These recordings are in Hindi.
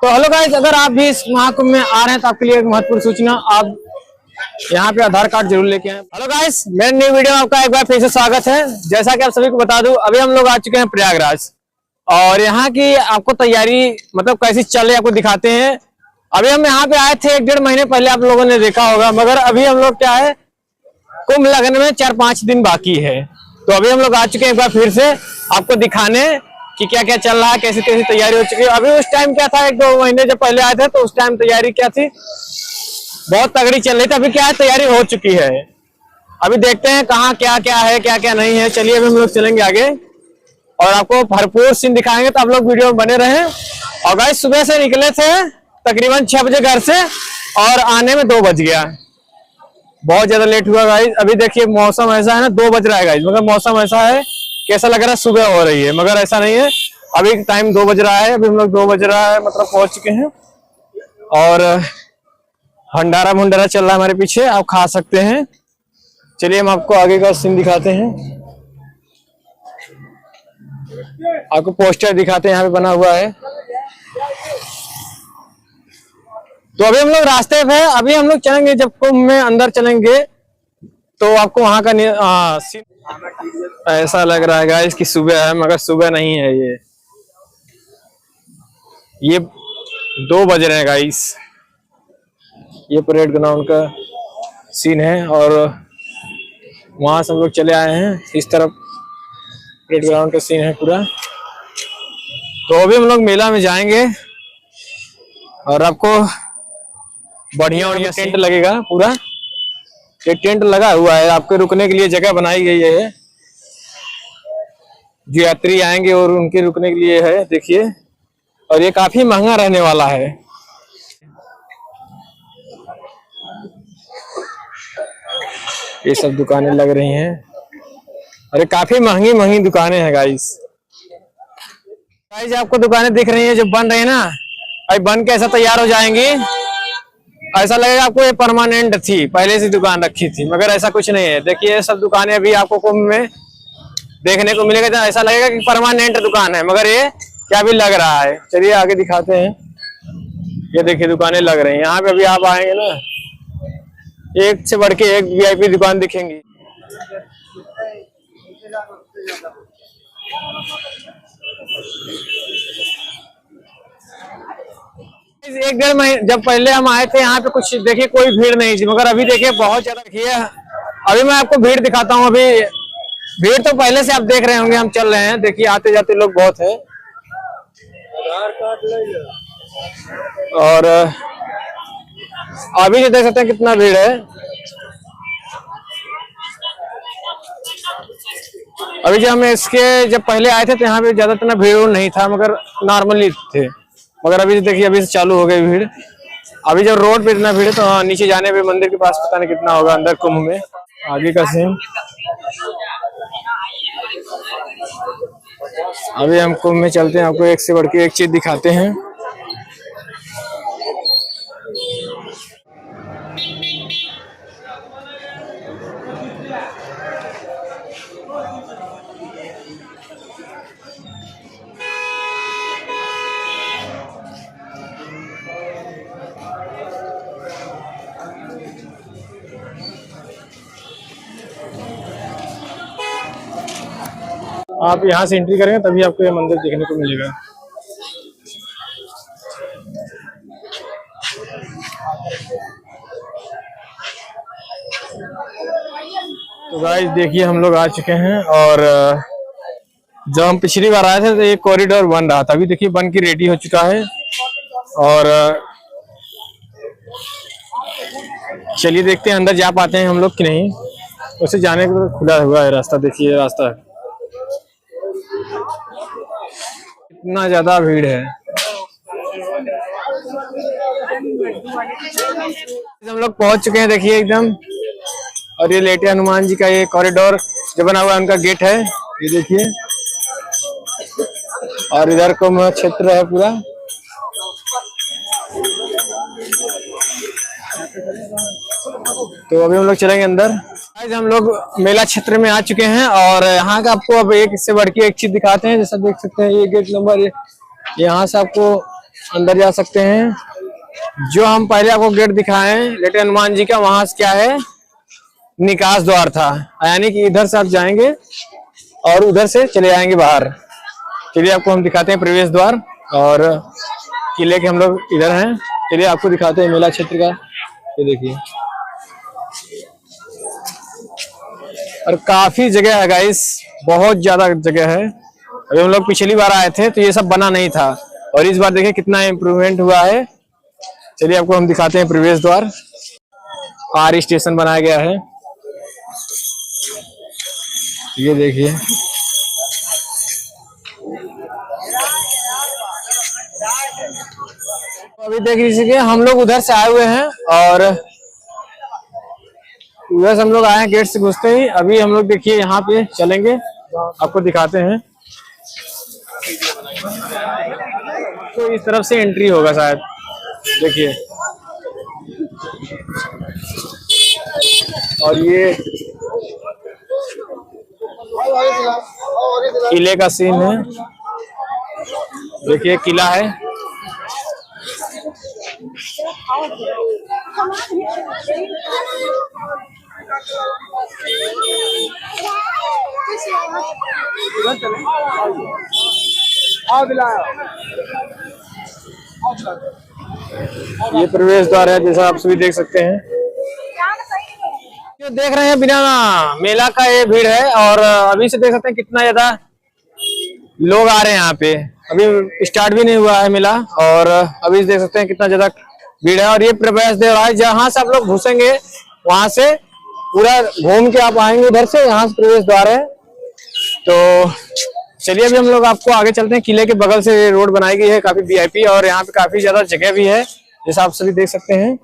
तो हेलो गाइस, अगर आप भी इस महाकुंभ में आ रहे हैं तो आपके लिए एक महत्वपूर्ण सूचना, आप यहाँ पे आधार कार्ड जरूर लेके आए। हेलो गाइस, मेरे न्यू वीडियो में आपका एक बार फिर से स्वागत है। जैसा कि आप सभी को बता दूं, अभी हम लोग आ चुके हैं प्रयागराज और यहाँ की आपको तैयारी मतलब कैसी चल रही है आपको दिखाते हैं। अभी हम यहाँ पे आए थे 1-1.5 महीने पहले, आप लोगों ने देखा होगा, मगर अभी हम लोग क्या है कुंभ लगने में 4-5 दिन बाकी है। तो अभी हम लोग आ चुके हैं एक बार फिर से आपको दिखाने कि क्या क्या चल रहा है, कैसी कैसी तैयारी हो चुकी है। अभी उस टाइम क्या था, 1-2 महीने जब पहले आए थे तो उस टाइम तैयारी क्या थी, बहुत तगड़ी चल रही थी। अभी क्या है, तैयारी हो चुकी है। अभी देखते हैं कहाँ क्या क्या है, क्या क्या नहीं है। चलिए अभी हम लोग चलेंगे आगे और आपको भरपूर सीन दिखाएंगे, तो आप लोग वीडियो में बने रहें। और गाइस सुबह से निकले थे तकरीबन 6 बजे घर से और आने में 2 बज गया, बहुत ज्यादा लेट हुआ गाइस। अभी देखिए मौसम ऐसा है ना, 2 बज रहा है गाइस, मगर मौसम ऐसा है कैसा लग रहा है सुबह हो रही है, मगर ऐसा नहीं है। अभी टाइम 2 बज रहा है, अभी हम लोग 2 बज रहा है मतलब पहुंच चुके हैं। और भंडारा चल रहा है हमारे पीछे, आप खा सकते हैं। चलिए हम आपको आगे का सीन दिखाते हैं, आपको पोस्टर दिखाते हैं यहाँ पे बना हुआ है। तो अभी हम लोग रास्ते पे, अभी हम लोग चलेंगे जब कुंभ में अंदर चलेंगे तो आपको वहां का सीन ऐसा लग रहा है गाइस कि सुबह है, मगर सुबह नहीं है। ये 2 बज रहे हैं गाइस। ये परेड ग्राउंड का सीन है और वहां से हम लोग चले आए हैं। इस तरफ परेड ग्राउंड का सीन है पूरा। तो अभी हम लोग मेला में जाएंगे और आपको बढ़िया टेंट लगेगा पूरा। ये टेंट लगा हुआ है, आपके रुकने के लिए जगह बनाई गई है, जो यात्री आएंगे और उनके रुकने के लिए है। देखिए, और ये काफी महंगा रहने वाला है। ये सब दुकानें लग रही हैं, अरे काफी महंगी महंगी दुकानें हैं गाइस। गाइस आपको दुकानें दिख रही हैं जो बन रही है ना, अभी बन के ऐसा तैयार हो जाएंगी, ऐसा लगेगा आपको ये परमानेंट थी, पहले से दुकान रखी थी, मगर ऐसा कुछ नहीं है। देखिए ये सब दुकानें अभी आपको कुंभ में देखने को मिलेगा, तो ऐसा लगेगा कि परमानेंट दुकान है, मगर ये क्या भी लग रहा है। चलिए आगे दिखाते हैं। ये देखिए दुकानें लग रही हैं यहाँ पे। अभी आप आएंगे ना, एक से बढ़ के एक वीआईपी दुकान दिखेंगी। एक 1-1.5 महीने जब पहले हम आए थे यहाँ पे कुछ देखिए कोई भीड़ नहीं थी, मगर अभी देखिए बहुत ज्यादा। देखिए अभी मैं आपको भीड़ दिखाता हूँ। अभी भीड़ तो पहले से आप देख रहे होंगे, हम चल रहे हैं, देखिए आते जाते लोग बहुत हैं। और अभी जो देख सकते हैं कितना भीड़ है। अभी जब हम जब पहले आए थे तो यहाँ पे ज्यादा इतना भीड़ नहीं था, मगर नॉर्मली थे। मगर अभी देखिए अभी से चालू हो गई भीड़। अभी जब रोड पे इतना भीड़ है तो नीचे जाने पे मंदिर के पास पता नहीं कितना होगा अंदर कुंभ में। आगे का सीन, अभी हम कुंभ में चलते हैं, आपको एक से बढ़ के एक चीज दिखाते हैं। आप यहाँ से एंट्री करेंगे तभी आपको ये मंदिर देखने को मिलेगा। तो गाइस देखिए हम लोग आ चुके हैं और जब हम पिछली बार आए थे तो ये कॉरिडोर बन रहा था। अभी देखिए बन के रेडी हो चुका है और चलिए देखते हैं अंदर जा पाते हैं हम लोग कि नहीं। उसे जाने को तो खुला हुआ है रास्ता, देखिए रास्ता है। इतना ज्यादा भीड़ है। हम लोग पहुंच चुके हैं देखिए एकदम। और ये लेटे हनुमान जी का ये कॉरिडोर जो बना हुआ है उनका गेट है, ये देखिए। और इधर कुंभ क्षेत्र है पूरा। तो अभी हम लोग चलेंगे अंदर। आज हम लोग मेला क्षेत्र में आ चुके हैं और यहाँ का आपको अब एक से बढ़ के एक चीज दिखाते हैं। जैसा देख सकते हैं ये गेट नंबर, यहाँ से आपको अंदर जा सकते हैं। जो हम पहले आपको गेट दिखाए लेटे हनुमान जी का, वहां से क्या है निकास द्वार था, यानी कि इधर से आप जाएंगे और उधर से चले जाएंगे बाहर। चलिए आपको हम दिखाते हैं प्रवेश द्वार, और किले के हम लोग इधर हैं। चलिए आपको दिखाते हैं मेला क्षेत्र का। ये देखिए, और काफी जगह है गाइस, बहुत ज्यादा जगह है। अभी हम लोग पिछली बार आए थे तो ये सब बना नहीं था, और इस बार देखिए कितना इम्प्रूवमेंट हुआ है। चलिए आपको हम दिखाते हैं प्रवेश द्वार। आर स्टेशन बनाया गया है, ये देखिए। अभी देख लीजिए हम लोग उधर से आए हुए हैं, और उधर से हम लोग आए हैं गेट से घुसते ही। अभी हम लोग देखिए यहाँ पे चलेंगे, आपको दिखाते हैं। तो इस तरफ से एंट्री होगा शायद, देखिए। और ये किले का सीन है, देखिए किला है। ये प्रवेश द्वार है, जैसा आप सभी देख सकते हैं। जो देख रहे हैं बिना मेला का ये भीड़ है, और अभी से देख सकते हैं कितना ज्यादा लोग आ रहे हैं यहाँ पे। अभी स्टार्ट भी नहीं हुआ है मेला, और अभी देख सकते हैं कितना ज्यादा भीड़ है। और ये प्रवेश द्वार है, जहां से आप लोग घुसेंगे वहां से पूरा घूम के आप आएंगे उधर से, यहाँ से प्रवेश द्वार है। तो चलिए अभी हम लोग आपको आगे चलते हैं। किले के बगल से रोड बनाई गई है, काफी वीआईपी, और यहाँ पे काफी ज्यादा जगह भी है, जैसा आप सभी देख सकते हैं।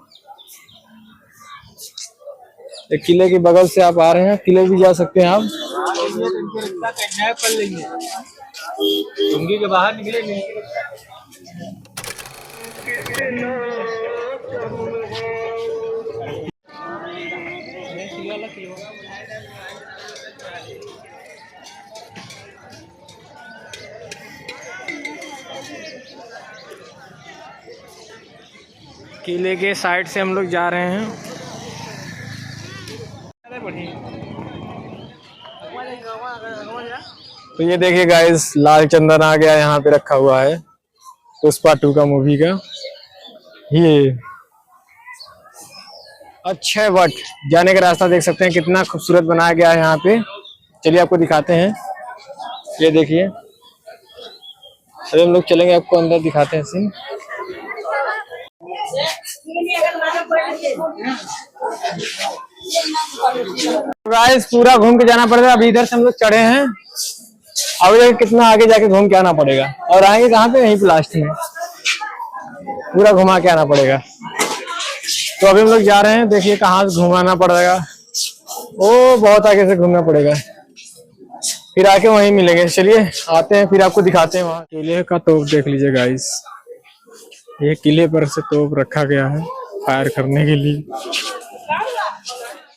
एक किले के बगल से आप आ रहे हैं, किले भी जा सकते हैं आप। लुंगी के बाहर निकले नहीं। किले के साइड से हम लोग जा रहे हैं। तो ये देखिए गाइस, लाल चंदन आ गया यहाँ पे रखा हुआ है, पुष्पा 2 का मूवी का। ये अक्षय वट जाने का रास्ता देख सकते हैं, कितना खूबसूरत बनाया गया है यहाँ पे। चलिए आपको दिखाते हैं, ये देखिए। अभी हम लोग चलेंगे, आपको अंदर दिखाते हैं सीन। गाइस पूरा घूम के जाना पड़ेगा। अभी इधर से हम लोग चढ़े हैं, अब देखिए कितना आगे जाके घूम के आना पड़ेगा, और आएंगे कहाँ पे, यहीं पे लास्ट में पूरा घुमा के आना पड़ेगा। तो अभी हम लोग जा रहे हैं, देखिए कहाँ से घुमाना पड़ेगा। ओ बहुत आगे से घूमना पड़ेगा, फिर आके वहीं मिलेंगे। चलिए आते हैं, फिर आपको दिखाते हैं वहाँ। किले का तोप देख लीजिए गाइस, ये किले पर से तोप रखा गया है फायर करने के लिए।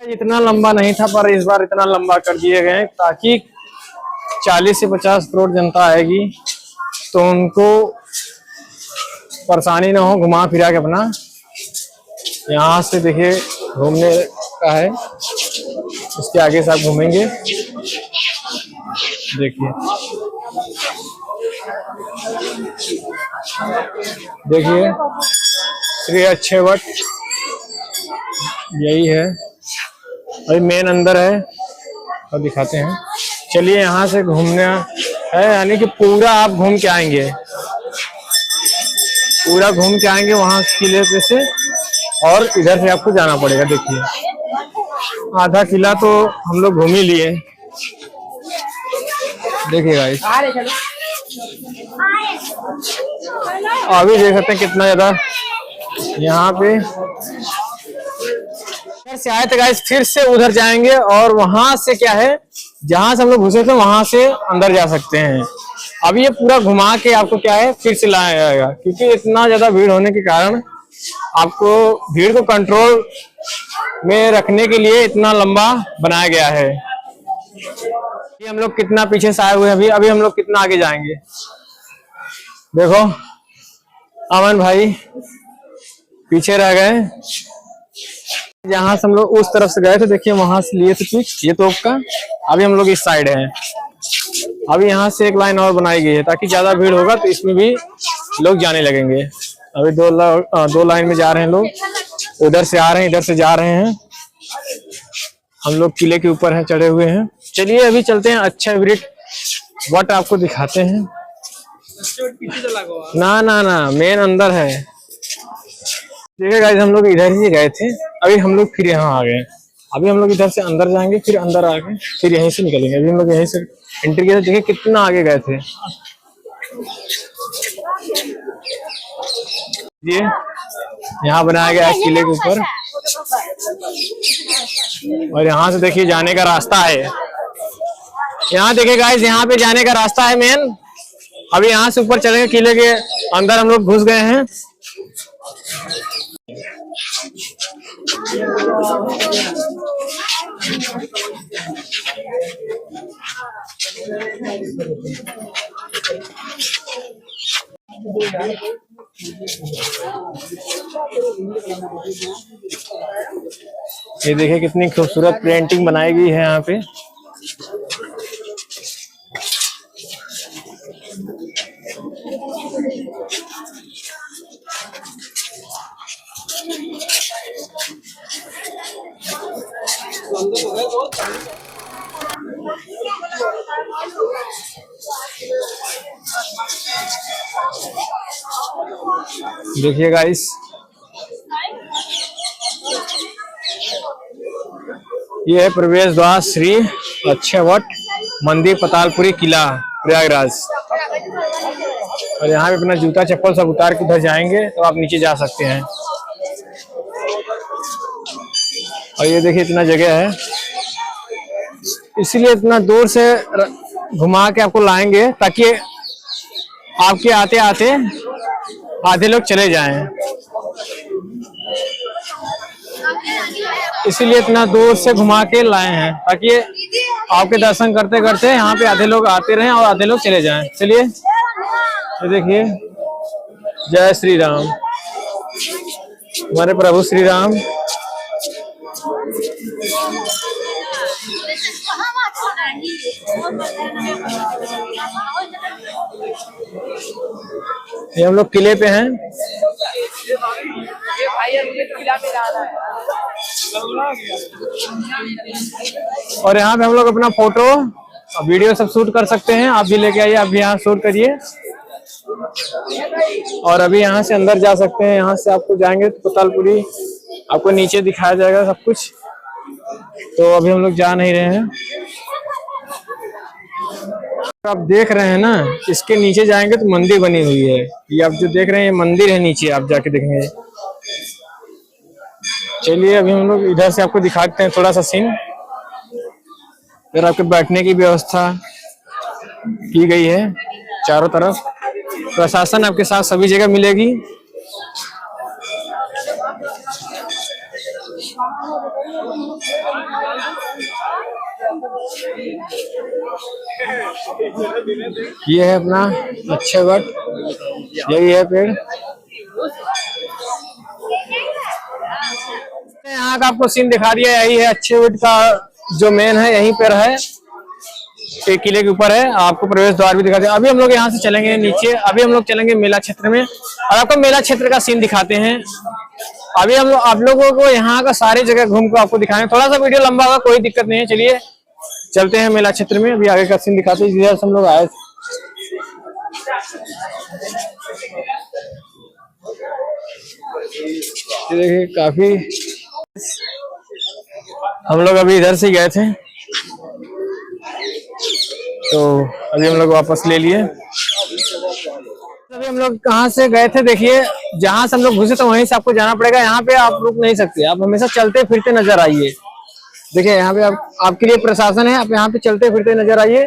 इतना लंबा नहीं था, पर इस बार इतना लंबा कर दिए गए ताकि 40 से 50 करोड़ जनता आएगी तो उनको परेशानी ना हो, घुमा फिरा के अपना। यहाँ से देखिए घूमने का है, उसके आगे से आप घूमेंगे, देखिए देखिए श्री अक्षय वट यही है। अभी मेन अंदर है, और दिखाते हैं। चलिए यहाँ से घूमना है, यानी कि पूरा आप घूम के आएंगे, पूरा घूम के आएंगे वहां किले पे से, और इधर से आपको जाना पड़ेगा। देखिए आधा किला तो हम लोग घूम ही लिए, देखिए गाइस। अभी देख सकते हैं कितना ज्यादा यहाँ पे से आए थे गाइस। फिर से उधर जाएंगे, और वहां से क्या है, जहां से हम लोग घुसे थे वहां से अंदर जा सकते हैं। अब ये पूरा घुमा के आपको क्या है फिर से लाया जाएगा, क्योंकि इतना ज्यादा भीड़ होने के कारण आपको भीड़ को कंट्रोल में रखने के लिए इतना लंबा बनाया गया है। ये हम लोग कितना पीछे से आए हुए हैं, अभी हम लोग कितना आगे जाएंगे, देखो अमन भाई पीछे रह गए। जहां से हम लोग उस तरफ से गए थे, देखिए वहां से लिए थे पिक ये तोप का। अभी हम लोग इस साइड हैं। अभी यहाँ से एक लाइन और बनाई गई है ताकि ज्यादा भीड़ होगा तो इसमें भी लोग जाने लगेंगे। अभी दो लाइन में जा रहे हैं लोग, उधर से आ रहे हैं, इधर से जा रहे हैं। हम लोग किले के ऊपर हैं, चढ़े हुए हैं। चलिए अभी चलते हैं अच्छा विजिट वट आपको दिखाते हैं। ना ना ना, मेन अंदर है। देखिए गाइस, हम लोग इधर ही गए थे, अभी हम लोग फिर यहाँ आ गए। अभी हम लोग इधर से अंदर जाएंगे, फिर अंदर आके फिर यहीं से निकलेंगे। अभी हम लोग यहीं से एंट्री किया, देखिए कितना आगे गए थे। ये यहाँ बनाया गया है किले के ऊपर, और यहाँ से देखिए जाने का रास्ता है। यहाँ देखिए गाइस, यहाँ पे जाने का रास्ता है मेन। अभी यहाँ से ऊपर चलेंगे, किले के अंदर हम लोग घुस गए हैं। ये देखिए कितनी खूबसूरत पेंटिंग बनाई गई है यहाँ पे। देखिए गाइस, ये है प्रवेश द्वार श्री अक्षयवट मंदिर, पतालपुरी किला, प्रयागराज। और यहाँ पे अपना जूता चप्पल सब उतार के उधर जाएंगे तो आप नीचे जा सकते हैं। और ये देखिए इतना जगह है, इसीलिए इतना दूर से घुमा के आपको लाएंगे ताकि आपके आते आते आधे लोग चले जाएं। इसीलिए इतना दूर से घुमा के लाए हैं ताकि आपके दर्शन करते करते यहाँ पे आधे लोग आते रहें और आधे लोग चले जाएं। चलिए ये देखिए, जय श्री राम, हमारे प्रभु श्री राम। ये हम लोग किले पे हैं। और यहाँ पे हम लोग अपना फोटो और वीडियो सब शूट कर सकते हैं। आप भी लेके आइए, आप भी यहाँ शूट करिए। और अभी यहाँ से अंदर जा सकते हैं। यहाँ से आपको जाएंगे तो पतालपुरी आपको नीचे दिखाया जाएगा सब कुछ। तो अभी हम लोग जा नहीं रहे हैं। आप देख रहे हैं ना, इसके नीचे जाएंगे तो मंदिर बनी हुई है। ये आप जो देख रहे हैं ये मंदिर है, नीचे आप जाके देखेंगे। चलिए अभी हम लोग इधर से आपको दिखाते हैं थोड़ा सा सीन। फिर आपके बैठने की व्यवस्था की गई है चारों तरफ, प्रशासन आपके साथ सभी जगह मिलेगी। ये है अपना अक्षयवट, यही है पेड़। यहाँ का आपको सीन दिखा दिया, यही है अक्षयवट का जो मेन है, यहीं पर है, एक किले के ऊपर है। आपको प्रवेश द्वार भी दिखा दिया। अभी हम लोग यहाँ से चलेंगे नीचे। अभी हम लोग चलेंगे मेला क्षेत्र में और आपको मेला क्षेत्र का सीन दिखाते हैं। अभी हम लोग आप लोगों को यहाँ का सारी जगह घूम कर आपको दिखाएंगे। थोड़ा सा वीडियो लंबा होगा, कोई दिक्कत नहीं है। चलिए चलते हैं मेला क्षेत्र में। अभी आगे का सीन दिखाते हैं जिधर से हम लोग आए। देखिए काफी, हम लोग अभी इधर से गए थे तो अभी हम लोग वापस ले लिए। अभी हम लोग कहाँ से गए थे, देखिए जहां से हम लोग घुसे तो वहीं से आपको जाना पड़ेगा। यहाँ पे आप रुक नहीं सकते, आप हमेशा चलते फिरते नजर आइए। देखिए यहाँ पे आपके लिए प्रशासन है, आप यहाँ पे चलते फिरते नजर आइए।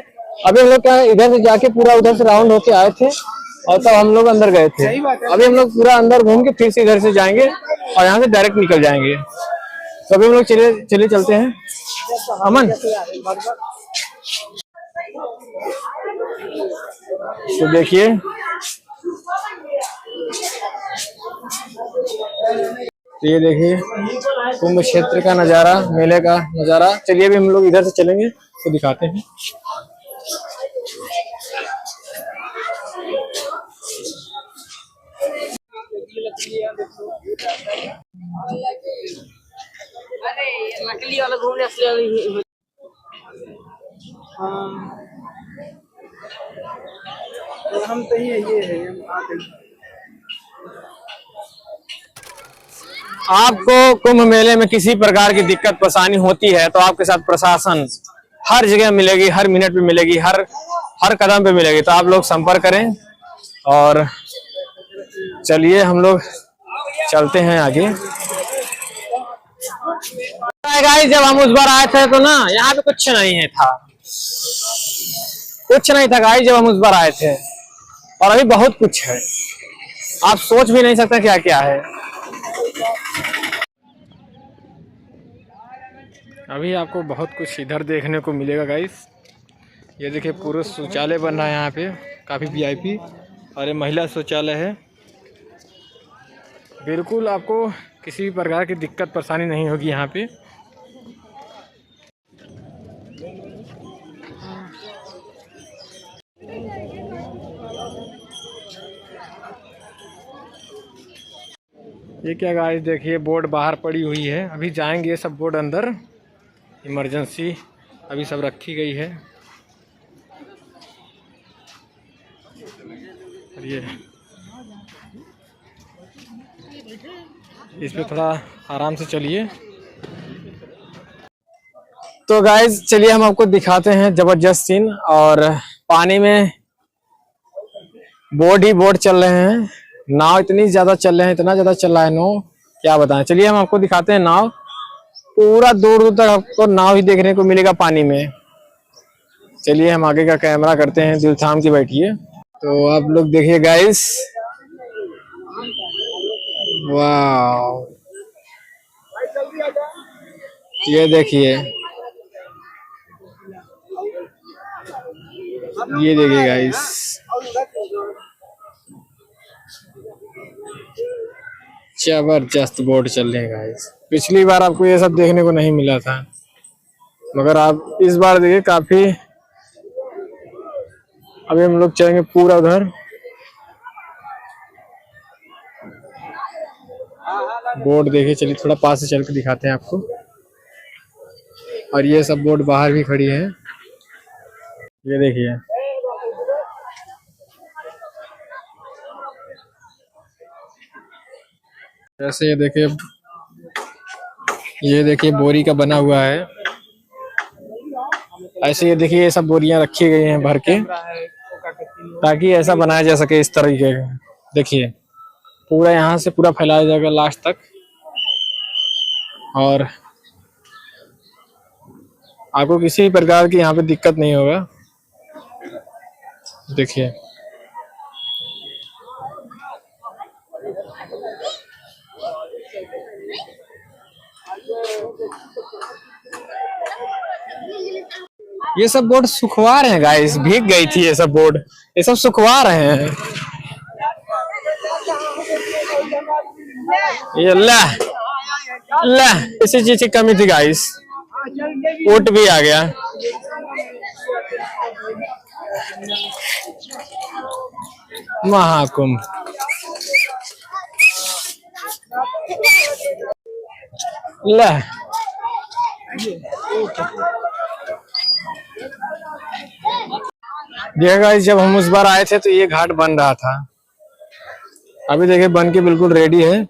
अभी हम लोग क्या इधर से जाके पूरा उधर से राउंड होके आए थे और तब हम लोग अंदर गए थे। अभी हम लोग पूरा अंदर घूम के फिर से इधर से जाएंगे और यहाँ से डायरेक्ट निकल जाएंगे। तो अभी हम लोग चलिए चलते हैं। अमन, तो देखिए तो ये देखिए कुंभ क्षेत्र का नज़ारा, मेले का नज़ारा। चलिए अभी हम लोग इधर से चलेंगे तो दिखाते हैं। अरे नकली वाला घूमने असली वाली। हाँ हम तो ये है हम आ गए। आपको कुंभ मेले में किसी प्रकार की दिक्कत परेशानी होती है तो आपके साथ प्रशासन हर जगह मिलेगी, हर मिनट पे मिलेगी, हर कदम पे मिलेगी। तो आप लोग संपर्क करें और चलिए हम लोग चलते हैं आगे। गाइस जब हम उस बार आए थे तो ना यहाँ पे कुछ नहीं है था, कुछ नहीं था गाइस जब हम उस बार आए थे, और अभी बहुत कुछ है, आप सोच भी नहीं सकते क्या क्या है। अभी आपको बहुत कुछ इधर देखने को मिलेगा गाइस। ये देखिए पुरुष शौचालय बन रहा है यहाँ पे, काफ़ी वीआईपी, और ये महिला शौचालय है। बिल्कुल आपको किसी भी प्रकार की दिक्कत परेशानी नहीं होगी यहाँ पे। ये क्या गाइस देखिए बोर्ड बाहर पड़ी हुई है, अभी जाएंगे ये सब बोर्ड अंदर। इमरजेंसी अभी सब रखी गई है। और ये इस पे थोड़ा आराम से चलिए। तो गाइस चलिए हम आपको दिखाते हैं जबरदस्त सीन। और पानी में बोट ही बोट चल रहे हैं, नाव इतनी ज्यादा चल रहे हैं, इतना ज्यादा चल रहा है नाव क्या बताएं। चलिए हम आपको दिखाते हैं नाव, पूरा दूर दूर तक आपको नाव ही देखने को मिलेगा पानी में। चलिए हम आगे का कैमरा करते हैं, दिल थाम के बैठिए। तो आप लोग देखिए गाइस, वाह ये देखिए, ये देखिए गाइस, जबरदस्त बोट चल रहे हैं गाइस। पिछली बार आपको ये सब देखने को नहीं मिला था, मगर आप इस बार देखिए काफी। अभी हम लोग चलेंगे पूरा उधर, बोट देखिए। चलिए थोड़ा पास से चल के दिखाते हैं आपको। और ये सब बोट बाहर भी खड़ी है, ये देखिए। जैसे ये देखिए बोरी का बना हुआ है। ऐसे ये देखिए ये सब बोरियां रखी गई हैं भर के, ताकि ऐसा बनाया जा सके इस तरीके का। देखिए पूरा यहाँ से पूरा फैलाया जाएगा लास्ट तक, और आपको किसी प्रकार की यहाँ पे दिक्कत नहीं होगा। देखिए ये सब बोर्ड सुखवा रहे हैं गाइस, भीग गई थी ये सब बोर्ड, ये सब सुखवा रहे हैं। ये ला इसी चीज की कमी थी गाइस, ऊंट भी आ गया। महाकुंभ ला देखिए गाइस, जब हम उस बार आए थे तो ये घाट बन रहा था, अभी देखिए बन के बिल्कुल रेडी है।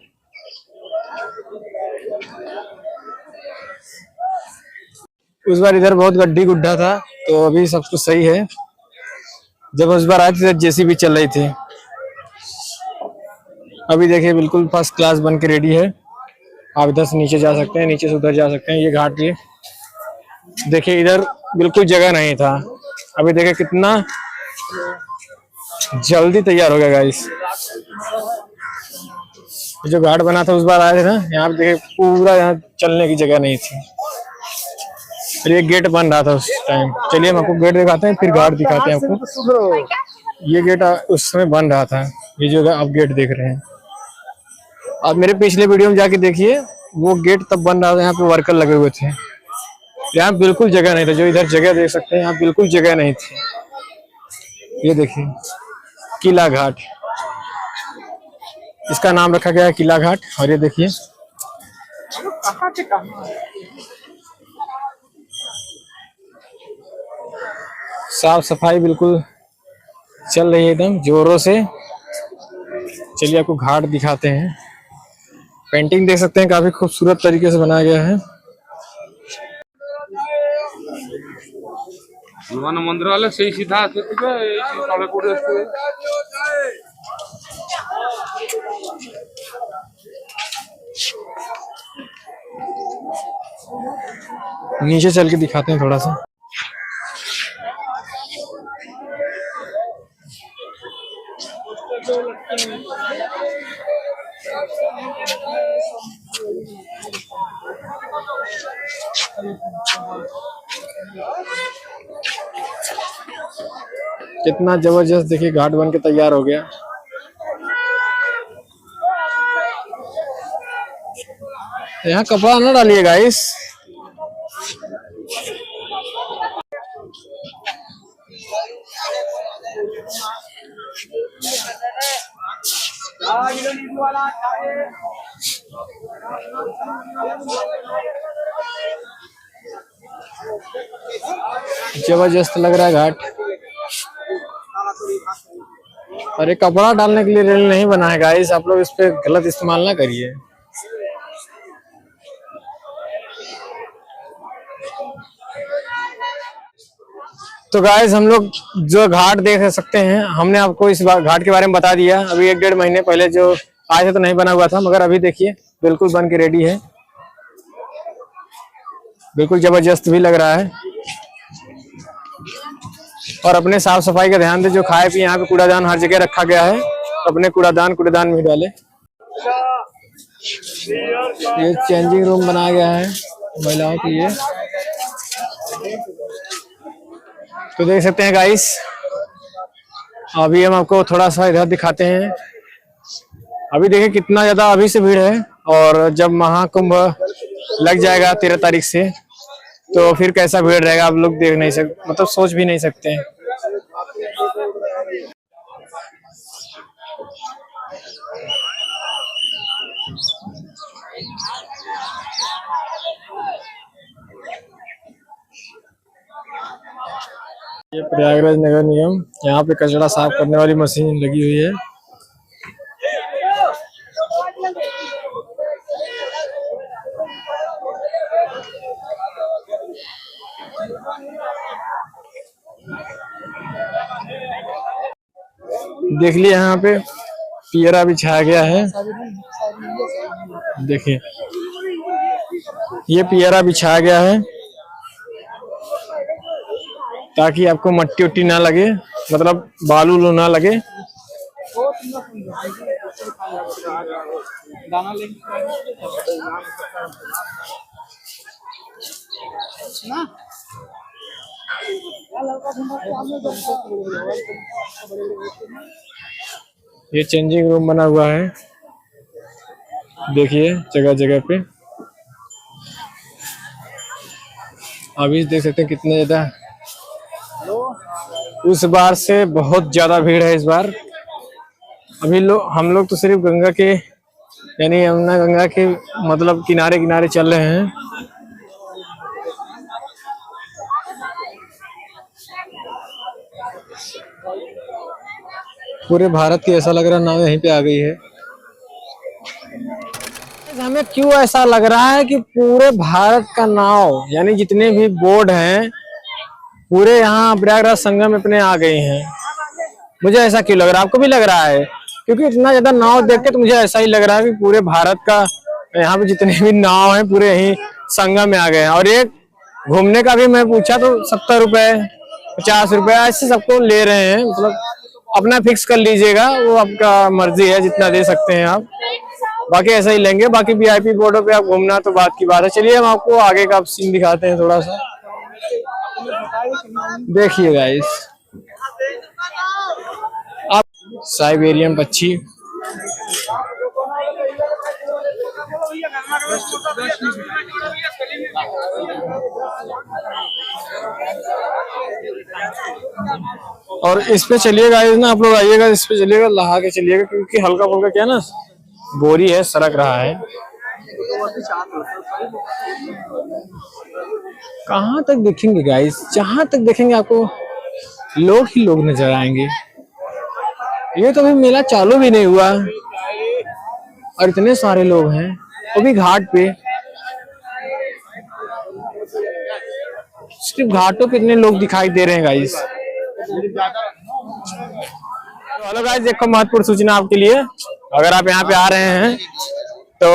उस बार इधर बहुत गड्ढी गुड्ढा था, तो अभी सब कुछ सही है। जब उस बार आए थे जेसीबी चल रही थी, अभी देखिए बिल्कुल फर्स्ट क्लास बन के रेडी है। आप इधर से नीचे जा सकते हैं, नीचे से उधर जा सकते हैं। ये घाट ये देखिए, इधर बिल्कुल जगह नहीं था, अभी देखिए कितना जल्दी तैयार हो गया गाइस। जो घाट बना था उस बार आए थे ना, यहाँ पे देखिए पूरा यहाँ चलने की जगह नहीं थी, और ये गेट बन रहा था उस टाइम। चलिए हम आपको गेट दिखाते हैं, फिर घाट दिखाते हैं आपको। ये गेट उस समय बन रहा था। ये जो आप गेट देख रहे हैं, आप मेरे पिछले वीडियो में जाके देखिए, वो गेट तब बन रहा था, यहाँ पे वर्कर लगे हुए थे, यहाँ बिल्कुल जगह नहीं था। जो इधर जगह देख सकते हैं, यहाँ बिल्कुल जगह नहीं थी। ये देखिए किला घाट, इसका नाम रखा गया है किला घाट। और ये देखिए साफ सफाई बिल्कुल चल रही है एकदम जोरों से। चलिए आपको घाट दिखाते हैं। पेंटिंग देख सकते हैं, काफी खूबसूरत तरीके से बनाया गया है। हनुमान मंदिर वाले से सीधा तले कोड़े नीचे चल के दिखाते हैं थोड़ा सा। कितना जबरदस्त देखिए घाट बन के तैयार हो गया। यहाँ कपड़ा ना डालिए गाइस। जबरदस्त लग रहा है घाट। अरे कपड़ा डालने के लिए रेल नहीं बना है गाइस, आप लोग इस पे गलत इस्तेमाल ना करिए। तो गाइस हम लोग जो घाट देख सकते हैं, हमने आपको इस बार घाट के बारे में बता दिया। अभी 1-1.5 महीने पहले जो आए थे तो नहीं बना हुआ था, मगर अभी देखिए बिल्कुल बन के रेडी है। बिल्कुल जबरदस्त भी लग रहा है। और अपने साफ सफाई का ध्यान दे, जो खाए पिए यहाँ पे कूड़ादान हर जगह रखा गया है, अपने कूड़ादान में डाले। ये चेंजिंग रूम बनाया गया है महिलाओं के लिए। तो देख सकते हैं गाइस, अभी हम आपको थोड़ा सा इधर दिखाते हैं। अभी देखिए कितना ज्यादा अभी से भीड़ है, और जब महाकुंभ लग जाएगा 13 तारीख से, तो फिर कैसा भीड़ रहेगा आप लोग देख नहीं सकते, मतलब सोच भी नहीं सकते हैं। ये प्रयागराज नगर निगम, यहाँ पे कचरा साफ करने वाली मशीन लगी हुई है। देख लिया, यहाँ पे पियरा बिछाया गया है। देखिए ये पियरा बिछाया गया है ताकि आपको मट्टी उट्टी ना लगे, मतलब बालू लो ना लगे। ये चेंजिंग रूम बना हुआ है, देखिए जगह जगह पे। अभी देख सकते हैं कितने ज्यादा, उस बार से बहुत ज्यादा भीड़ है इस बार। अभी हम लोग तो सिर्फ गंगा के, यानी यमुना गंगा के मतलब किनारे किनारे चल रहे हैं। पूरे भारत की ऐसा लग रहा है नाव यहीं पे आ गई है। हमें क्यों ऐसा लग रहा है कि पूरे भारत का नाव, यानी जितने भी बोर्ड हैं पूरे यहाँ प्रयागराज संगम में अपने आ गए हैं। मुझे ऐसा क्यों लग रहा है, आपको भी लग रहा है? क्योंकि इतना ज्यादा नाव देख के तो मुझे ऐसा ही लग रहा है कि पूरे भारत का यहाँ पे जितने भी नाव हैं पूरे यहीं संगम में आ गए हैं। और ये घूमने का भी मैं पूछा तो 70 रुपए 50 रुपए ऐसे सबको ले रहे हैं। मतलब अपना फिक्स कर लीजिएगा, वो आपका मर्जी है, जितना दे सकते हैं आप। बाकी ऐसा ही लेंगे। बाकी VIP बोर्डों पे आप घूमना तो बात की बात है। चलिए हम आपको आगे का सीन दिखाते हैं थोड़ा सा। देखिए गाइस, आप साइबेरियन पक्षी। और इस पे चलिएगा ना आप लोग, आइएगा इस पे चलिएगा, नहा के चलिएगा, क्योंकि हल्का फुल्का क्या ना बोरी है, सरक रहा है। कहाँ तक देखेंगे गाइस, जहां तक देखेंगे आपको लोग ही लोग नजर आएंगे। ये तो अभी मेला चालू भी नहीं हुआ और इतने सारे लोग हैं, वो भी घाट पे। सिर्फ घाटों पे इतने लोग दिखाई दे रहे हैं गाइस। तो हेलो गाइस, देखो महत्वपूर्ण सूचना आपके लिए, अगर आप यहाँ पे आ रहे हैं तो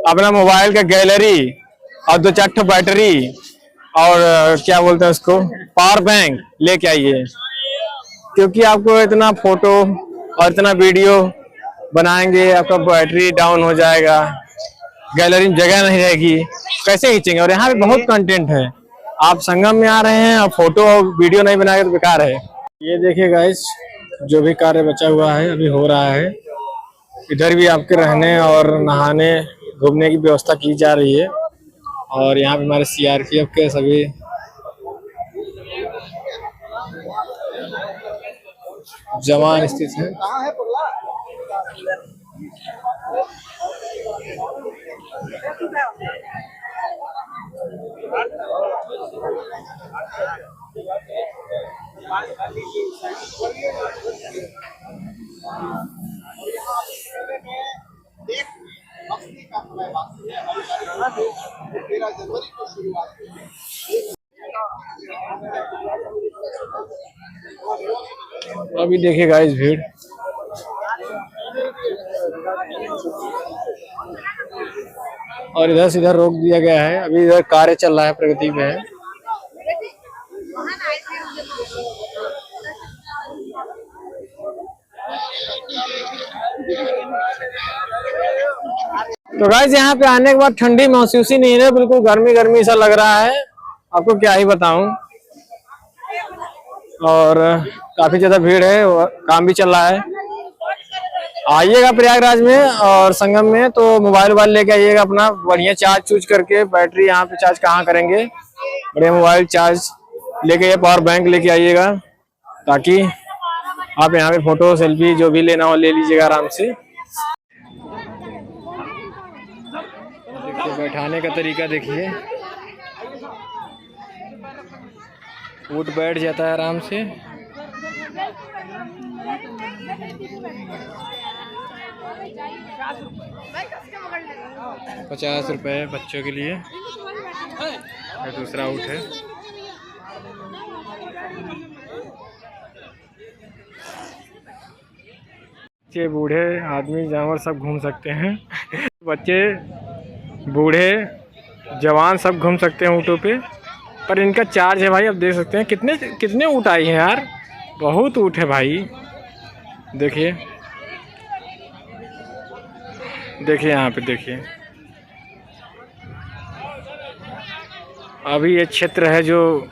अपना मोबाइल का गैलरी और 2-4 बैटरी और क्या बोलते हैं उसको, पावर बैंक लेके आइए, क्योंकि आपको इतना फोटो और इतना वीडियो बनाएंगे, आपका बैटरी डाउन हो जाएगा, गैलरी में जगह नहीं रहेगी, कैसे खींचेंगे। और यहाँ पे बहुत कंटेंट है, आप संगम में आ रहे हैं और फोटो और वीडियो नहीं बनाएंगे तो बेकार है। ये देखिए गाइस, जो भी कार्य बचा हुआ है अभी हो रहा है। इधर भी आपके रहने और नहाने घूमने की व्यवस्था की जा रही है। और यहाँ पे हमारे CRPF के सभी जवान स्थित हैं। अभी देखिए गाइस भीड़, और इधर से इधर रोक दिया गया है। अभी इधर कार्य चल रहा है, प्रगति में है। तो गाइस यहाँ पे आने के बाद ठंडी महसूस ही नहीं है, बिल्कुल गर्मी गर्मी सा लग रहा है, आपको क्या ही बताऊं। और काफी ज्यादा भीड़ है, काम भी चल रहा है। आइएगा प्रयागराज में और संगम में तो मोबाइल लेके आइएगा अपना, बढ़िया चार्ज चूज करके। बैटरी यहाँ पे चार्ज कहाँ करेंगे, बढ़िया मोबाइल चार्ज लेके, पावर बैंक लेके आइएगा, ताकि आप यहाँ पे फोटो सेल्फी जो भी लेना हो ले लीजिएगा आराम से। देखिए बैठाने का तरीका देखिए, उठ बैठ जाता है आराम से। ₹50 बच्चों के लिए, ये दूसरा ऊँट है। बच्चे बूढ़े आदमी जानवर सब घूम सकते हैं। बच्चे बूढ़े जवान सब घूम सकते हैं ऊँटों पे, पर इनका चार्ज है भाई। अब देख सकते हैं कितने कितने ऊँट आई हैं यार, बहुत ऊँट है भाई। देखिए देखिए यहाँ पे देखिए, अभी ये क्षेत्र है जो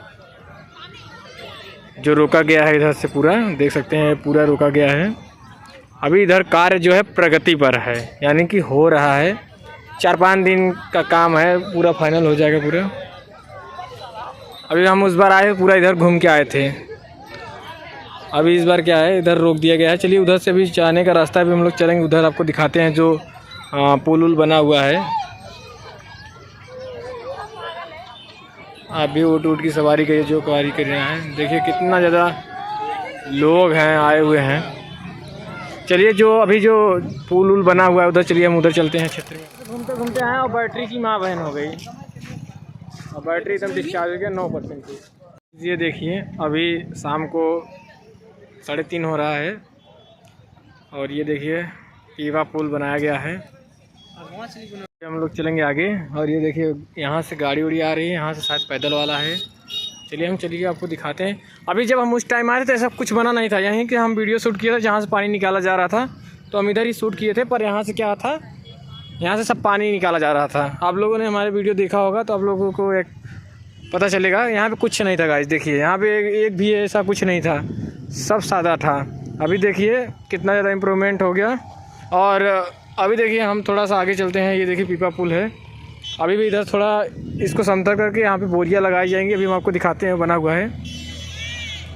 रोका गया है, इधर से पूरा देख सकते हैं, पूरा रोका गया है। अभी इधर कार्य जो है प्रगति पर है, यानी कि हो रहा है। 4-5 दिन का काम है, पूरा फाइनल हो जाएगा पूरा। अभी हम उस बार आए पूरा इधर घूम के आए थे, अभी इस बार क्या है इधर रोक दिया गया है। चलिए उधर से भी जाने का रास्ता भी हम लोग चलेंगे, उधर आपको दिखाते हैं जो पुल उल बना हुआ है। आप भी ऊँट की सवारी करिए, जो सवारी कर रहे हैं। देखिए कितना ज़्यादा लोग हैं, आए हुए हैं। चलिए जो अभी जो पुल उल बना हुआ है उधर चलिए, हम उधर चलते हैं क्षेत्र में। घूमते घूमते आए और बैटरी की माँ बहन हो गई, और बैटरी एकदम डिस्चार्ज हो गया 9% की। ये देखिए अभी शाम को 3:30 हो रहा है, और ये देखिए ईवा पुल बनाया गया है। हम लोग चलेंगे आगे, और ये देखिए यहाँ से गाड़ी उड़ी आ रही है, यहाँ से शायद पैदल वाला है। चलिए हम चलिए आपको दिखाते हैं। अभी जब हम उस टाइम आए थे तो ऐसा कुछ बना नहीं था, यहीं कि हम वीडियो शूट किया था, जहाँ से पानी निकाला जा रहा था तो हम इधर ही शूट किए थे। पर यहाँ से क्या था, यहाँ से सब पानी निकाला जा रहा था। आप लोगों ने हमारे वीडियो देखा होगा तो आप लोगों को एक पता चलेगा। यहाँ पे कुछ नहीं था गाइस, देखिए यहाँ पे एक भी ऐसा कुछ नहीं था, सब सादा था। अभी देखिए कितना ज़्यादा इम्प्रूवमेंट हो गया। और अभी देखिए हम थोड़ा सा आगे चलते हैं। ये देखिए पीपा पुल है। अभी भी इधर थोड़ा इसको समतल करके यहाँ पे बोरियाँ लगाई जाएंगी। अभी हम आपको दिखाते हैं, बना हुआ है।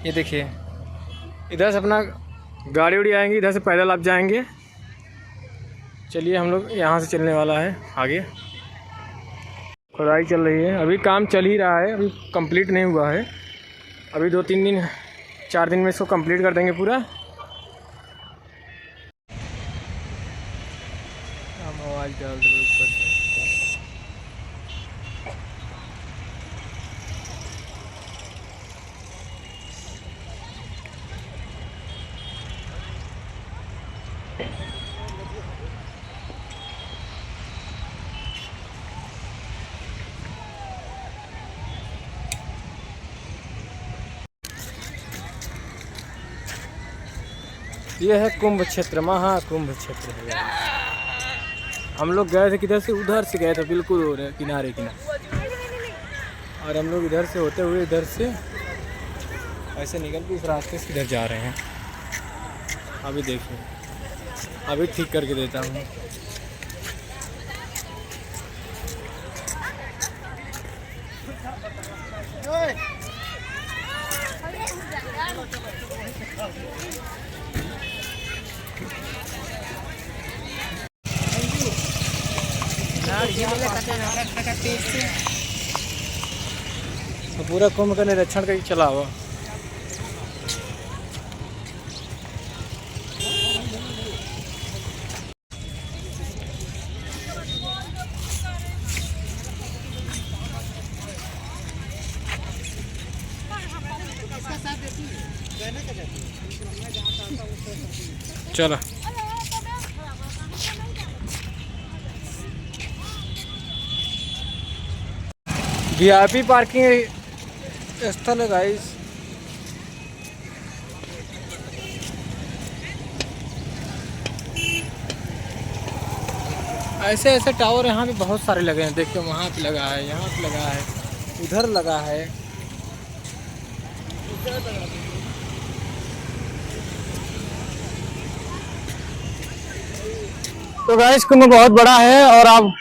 ये देखिए इधर से अपना गाड़ी उड़ी आएंगी, इधर से पैदल आप जाएंगे। चलिए हम लोग यहाँ से चलने वाला है आगे। खुदाई चल रही है, अभी काम चल ही रहा है, अभी कंप्लीट नहीं हुआ है। अभी 2-3 दिन 4 दिन में इसको कंप्लीट कर देंगे पूरा। आवाज़ डाल दो ऊपर से। ये है कुंभ क्षेत्र, महाकुंभ क्षेत्र है। हम लोग गए थे किधर से, उधर से गए थे, बिल्कुल हो रहे किनारे किनारे। और हम लोग इधर से होते हुए इधर से ऐसे निकल के इस रास्ते से इधर जा रहे हैं। अभी देखिए, अभी ठीक करके देता हूँ। तो पूरा कुंभ का निरीक्षण करके चला हुआ। चलो वीआईपी पार्किंग स्थल है गाइस। ऐसे ऐसे टावर यहाँ पे बहुत सारे लगे हैं। देखिए वहाँ पे लगा है, यहाँ पे लगा है, उधर लगा है। तो गाइस कुंभ बहुत बड़ा है और आप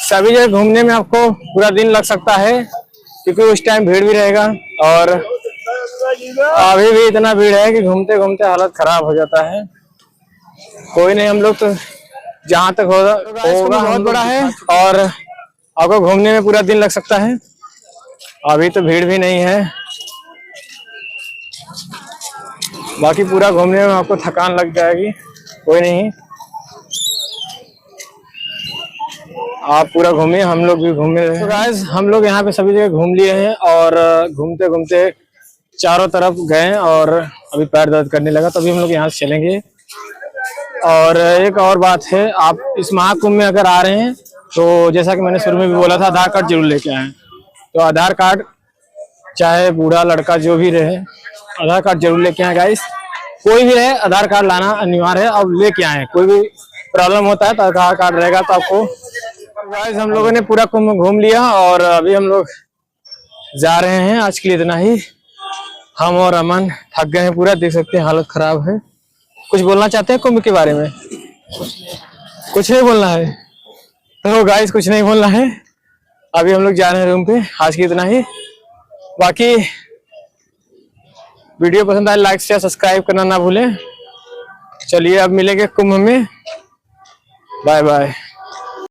सभी जगह घूमने में आपको पूरा दिन लग सकता है, क्योंकि उस टाइम भीड़ भी रहेगा। और अभी भी इतना भीड़ है कि घूमते घूमते हालत खराब हो जाता है। कोई नहीं, हम लोग तो जहाँ तक होगा बहुत बड़ा है और आपको घूमने में पूरा दिन लग सकता है। अभी तो भीड़ भी नहीं है, बाकी पूरा घूमने में आपको थकान लग जाएगी। कोई नहीं, आप पूरा घूमिए, हम लोग भी घूमे रहे। तो गाइस हम लोग यहाँ पे सभी जगह घूम लिए हैं और घूमते घूमते चारों तरफ गए और अभी पैर दर्द करने लगा, तभी हम लोग यहाँ से चलेंगे। और एक और बात है, आप इस महाकुंभ में अगर आ रहे हैं तो जैसा कि मैंने शुरू में भी बोला था, आधार कार्ड जरूर लेके आए। तो आधार कार्ड, चाहे बूढ़ा लड़का जो भी रहे, आधार कार्ड जरूर लेके आए गाइस। कोई भी है, आधार कार्ड लाना अनिवार्य है, अब लेके आए। कोई भी प्रॉब्लम होता है तो आधार कार्ड रहेगा तो आपको। गाइस हम लोगों ने पूरा कुंभ घूम लिया और अभी हम लोग जा रहे हैं। आज के लिए इतना ही। हम और अमन थक गए हैं पूरा, देख सकते हैं हालत खराब है। कुछ बोलना चाहते हैं कुंभ के बारे में? कुछ नहीं बोलना है? तो गाइस कुछ नहीं बोलना है। अभी हम लोग जा रहे हैं रूम पे। आज के इतना ही। बाकी वीडियो पसंद आए लाइक शेयर सब्सक्राइब करना ना भूलें। चलिए अब मिलेंगे कुंभ में। Bye bye.